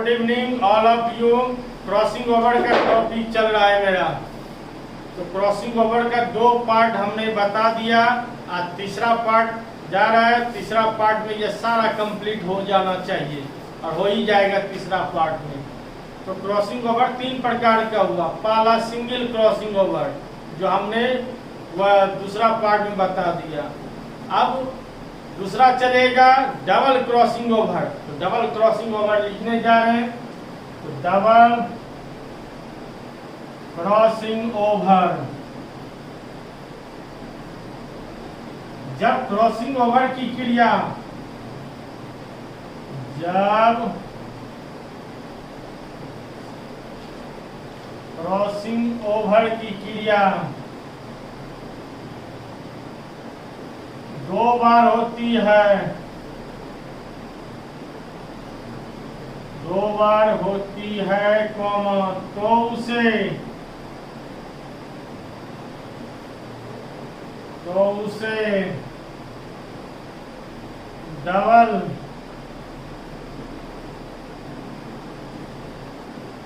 Good evening all of you. Crossing over का topic चल रहा है मेरा। तो क्रॉसिंग ओवर का 2 पार्ट हमने बता दिया, आज तीसरा पार्ट जा रहा है। तीसरा पार्ट में ये सारा कंप्लीट हो जाना चाहिए और हो ही जाएगा तीसरा पार्ट में। तो क्रॉसिंग ओवर 3 प्रकार का हुआ। पहला सिंगल क्रॉसिंग ओवर जो हमने वह दूसरा पार्ट में बता दिया। अब दूसरा चलेगा डबल क्रॉसिंग ओवर। तो डबल क्रॉसिंग ओवर लिखने जा रहे हैं। तो डबल क्रॉसिंग ओवर, जब क्रॉसिंग ओवर की क्रिया, जब क्रॉसिंग ओवर की क्रिया 2 बार होती है, 2 बार होती है कॉमा, तो उसे डबल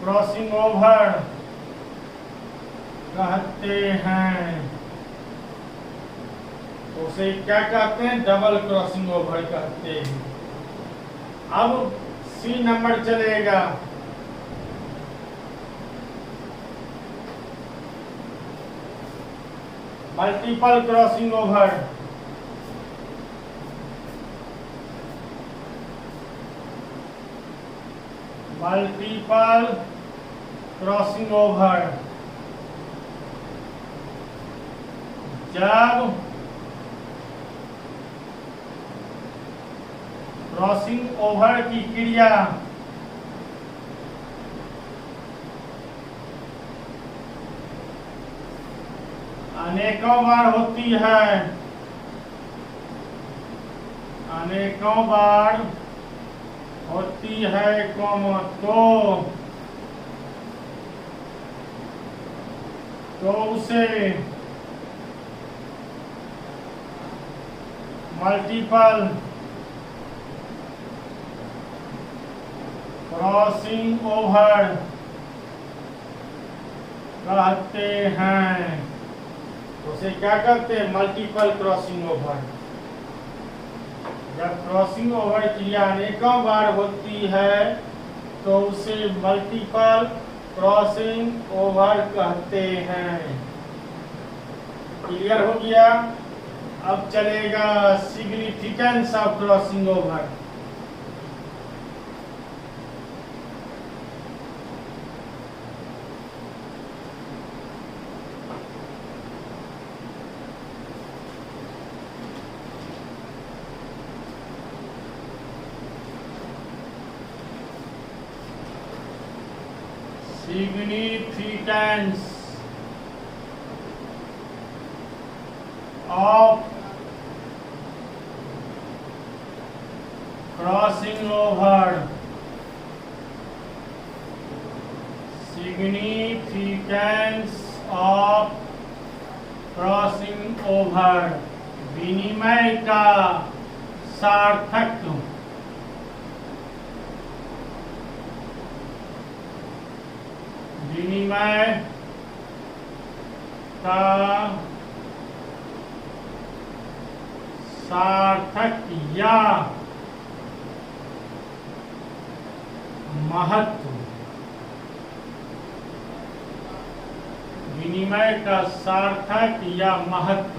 क्रॉसिंग ओवर कहते हैं। तो उसे क्या कहते हैं? डबल क्रॉसिंग ओवर कहते हैं। अब सी नंबर चलेगा। Multiple crossing over, multiple crossing over, जब क्रॉसिंग ओवर की क्रिया अनेकों बार होती है, अनेकों बार होती है कॉमा, तो उसे मल्टीपल क्रॉसिंग ओवर कहते हैं। तो उसे क्या कहते हैं? Multiple crossing over. जब क्रॉसिंग ओवर क्रिया अनेकों बार होती है तो उसे मल्टीपल क्रॉसिंग ओवर कहते हैं। क्लियर हो गया? अब चलेगा significance of crossing over. Significance of crossing over, significance of crossing over, विनिमय का सार्थक, विनिमय का सार्थक या महत्व, विनिमय का सार्थक या महत्व।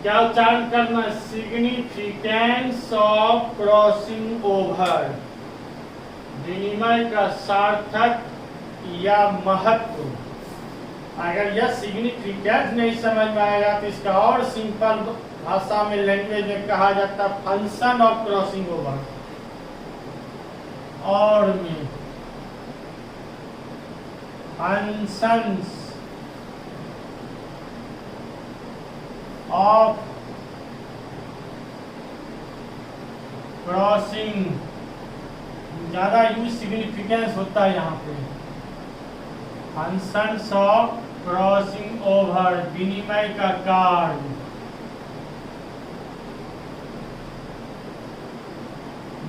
क्या उच्चारण करना? सिग्निफिकेंस ऑफ क्रॉसिंग ओवर, विनिमय का सार्थक या महत्व। अगर यह सिग्निफिकेंस नहीं समझ में आएगा तो इसका और सिंपल भाषा में, लैंग्वेज में कहा जाता है फंक्शन ऑफ क्रॉसिंग ओवर। और में फंक्शंस ऑफ क्रॉसिंग, ज्यादा यूज सिग्निफिकेंस होता है यहाँ पे। फंक्शंस ऑफ क्रॉसिंग ओवर, विनिमय का कार्य,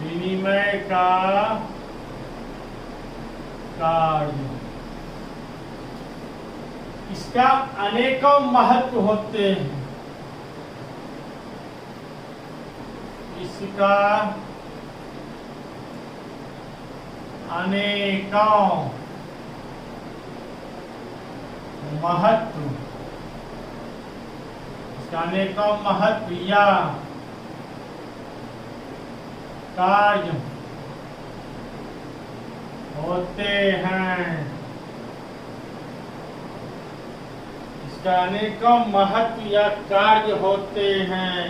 विनिमय का कार्य। इसका अनेकों महत्व होते हैं। इसका अनेकों महत्व, इसका अनेकों महत्व या कार्य होते हैं। इसका अनेकों महत्व या कार्य होते हैं।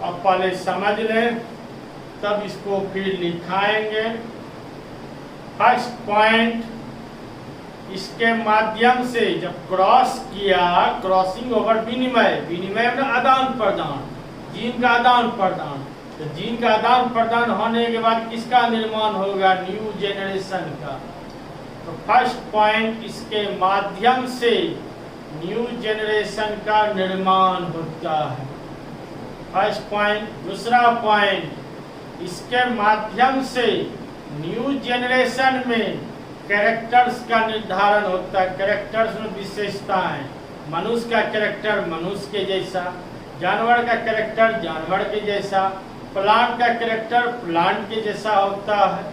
अब पहले समझ लें, तब इसको फिर लिखाएंगे। फर्स्ट पॉइंट, इसके माध्यम से जब क्रॉस किया, क्रॉसिंग ओवर विनिमय, विनिमय में आदान प्रदान, जीन का आदान प्रदान, तो जीन का आदान प्रदान होने के बाद किसका निर्माण होगा? न्यू जेनरेशन का। तो फर्स्ट पॉइंट, इसके माध्यम से न्यू जेनरेशन का निर्माण होता है। First point. दूसरा पॉइंट, इसके माध्यम से न्यू जेनरेशन में कैरेक्टर्स का निर्धारण होता है। कैरेक्टर्स में विशेषताएं, मनुष्य का कैरेक्टर मनुष्य के जैसा, जानवर का कैरेक्टर जानवर के जैसा, प्लांट का कैरेक्टर प्लांट के जैसा होता है।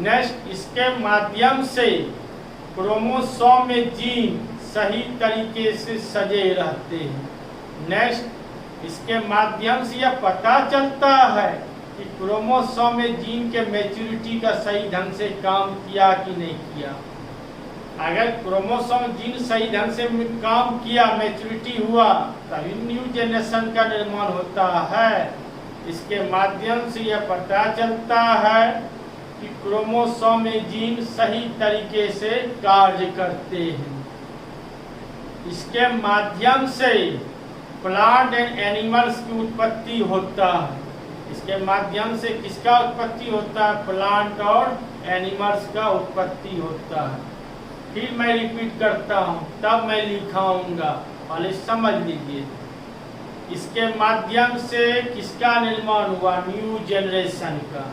नेक्स्ट, इसके माध्यम से क्रोमोसोम में जीन सही तरीके से सजे रहते हैं। नेक्स्ट, इसके माध्यम से यह पता चलता है कि क्रोमोसोम में जीन के मैच्योरिटी का सही ढंग से काम किया कि नहीं किया। अगर क्रोमोसोम जीन सही ढंग से काम किया, मैच्योरिटी हुआ, तभी न्यू जनरेशन का निर्माण होता है। इसके माध्यम से यह पता चलता है कि क्रोमोसोम में जीन सही तरीके से कार्य करते हैं। इसके माध्यम से प्लांट एंड एनिमल्स की उत्पत्ति होता है। इसके माध्यम से किसका उत्पत्ति होता है? प्लांट और एनिमल्स का उत्पत्ति होता है। फिर मैं रिपीट करता हूँ, तब मैं लिखाऊंगा, पहले समझ लीजिए। इसके माध्यम से किसका निर्माण हुआ? न्यू जनरेशन का।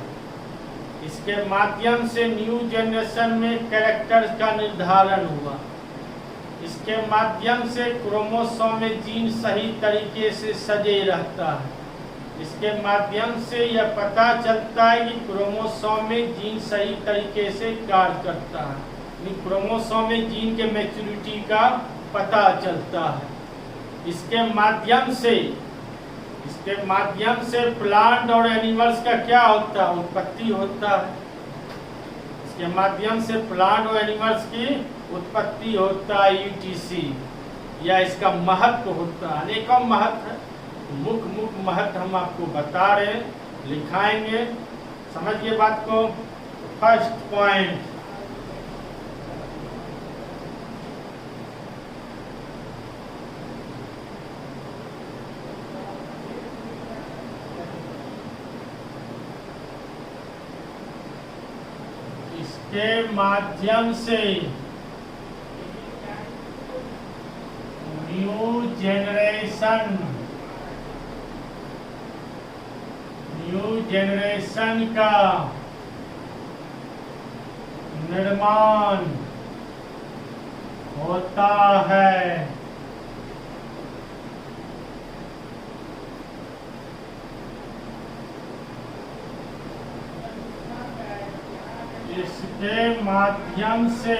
इसके माध्यम से न्यू जनरेशन में कैरेक्टर्स का निर्धारण हुआ। इसके माध्यम से क्रोमोसोम में जीन सही तरीके से सजे रहता है। इसके माध्यम से यह पता चलता है कि क्रोमोसोम में जीन सही तरीके से कार्य करता है। क्रोमोसोम में जीन के मैच्योरिटी का पता चलता है। इसके माध्यम से प्लांट और एनिमल्स का क्या होता है? उत्पत्ति होता है। इसके माध्यम से प्लांट और एनिमल्स की उत्पत्ति होता है, ईटीसी, या इसका महत्व होता है। अनेकों महत्व है, मुख्य महत्व हम आपको बता रहे हैं, लिखाएंगे। समझिए बात को। फर्स्ट पॉइंट, इसके माध्यम से न्यू जेनरेशन का निर्माण होता है। इसके माध्यम से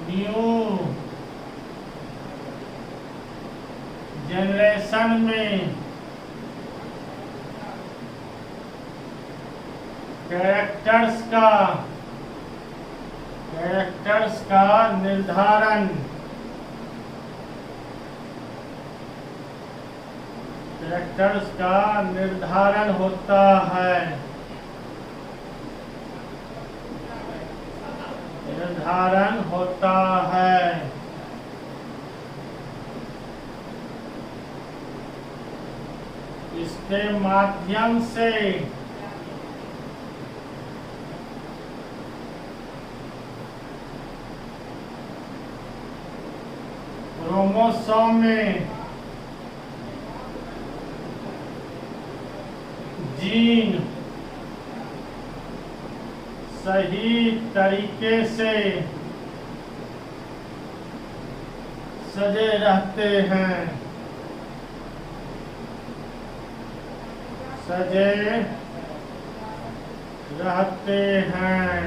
न्यू जनरेशन में कैरेक्टर्स का निर्धारण होता है। इसके माध्यम से क्रोमोसोम में जीन सही तरीके से सजे रहते हैं, सजे रहते हैं।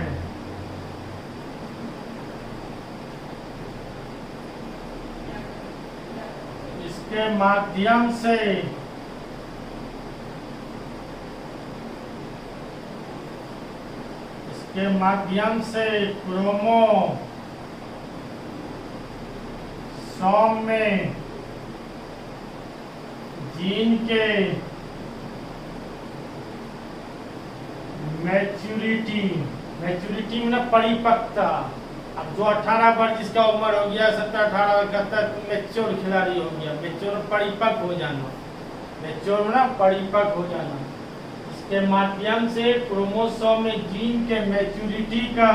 इसके माध्यम से क्रोमोसोम में जीन के मैच्योरिटी में परिपक्वता। अब जो 18 वर्ष जिसका उम्र हो गया, 17-18 71 मैच्योर खिलाड़ी हो गया, मैच्योर परिपक्व हो जाना, मैच्योर ना परिपक्व हो जाना। इसके माध्यम से क्रोमोसोम में जीन के मैच्योरिटी का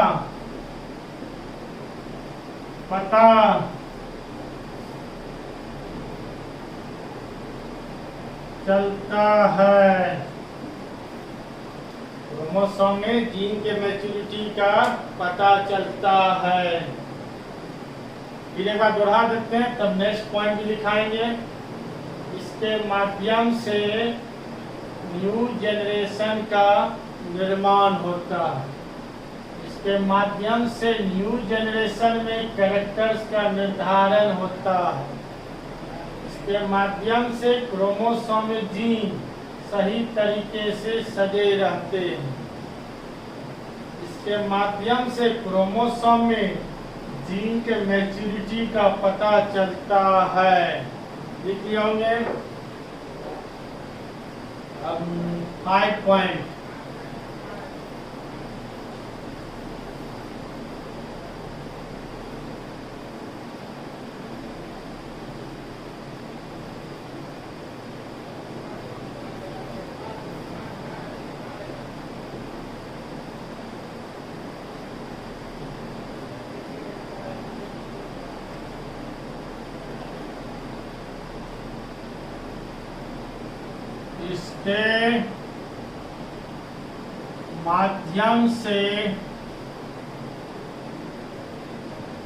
पता चलता है। क्रोमोसोम में जीन के मैच्योरिटी का पता चलता है। फिर एक बार दोहरा देते हैं, तब नेक्स्ट पॉइंट भी दिखाएंगे। इसके माध्यम से न्यू जनरेशन का निर्माण होता है। इसके माध्यम से न्यू जनरेशन में कैरेक्टर्स का निर्धारण होता है। इसके माध्यम से क्रोमोसोम में जीन सही तरीके से सजे रहते हैं। इसके माध्यम से क्रोमोसोम में जीन के मैच्योरिटी का पता चलता है। लिख लिए होंगे। अब 5 पॉइंट। इसके माध्यम से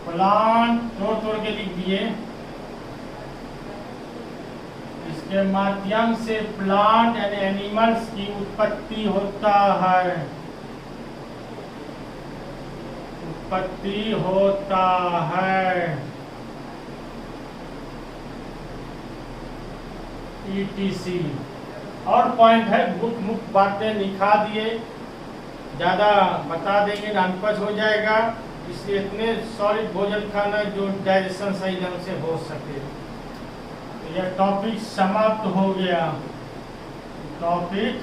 प्लांट तोड़ के लिख दिए। इसके माध्यम से प्लांट एंड एनिमल्स की उत्पत्ति होता है, उत्पत्ति होता है। ETC और पॉइंट है, मुख्य बातें लिखा दिए, ज़्यादा बता देंगे अनपढ़ हो जाएगा, इसलिए इतने सॉलिड भोजन खाना जो डाइजेशन सही ढंग से हो सके। तो यह टॉपिक समाप्त हो गया, टॉपिक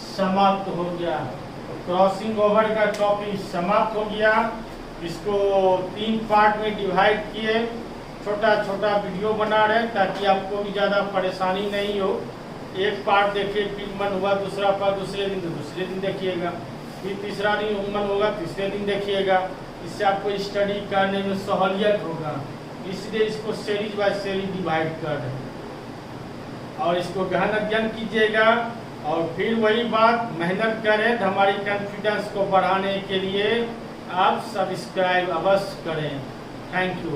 समाप्त हो गया। तो क्रॉसिंग ओवर का टॉपिक समाप्त हो गया। इसको 3 पार्ट में डिवाइड किए, छोटा छोटा वीडियो बना रहे ताकि आपको भी ज़्यादा परेशानी नहीं हो। एक पार्ट देखिए, फिर मन हुआ दूसरा पार्ट दूसरे दिन, तो दूसरे दिन देखिएगा, फिर तीसरा दिन मन होगा तीसरे दिन देखिएगा। इससे आपको स्टडी करने में सहूलियत होगा, इसलिए इसको सीरीज बाय सीरीज डिवाइड कर रहे हैं। और इसको गहन अध्ययन कीजिएगा और फिर वही बात, मेहनत करें। तो हमारी कॉन्फिडेंस को बढ़ाने के लिए आप सब्सक्राइब अवश्य करें। Thank you.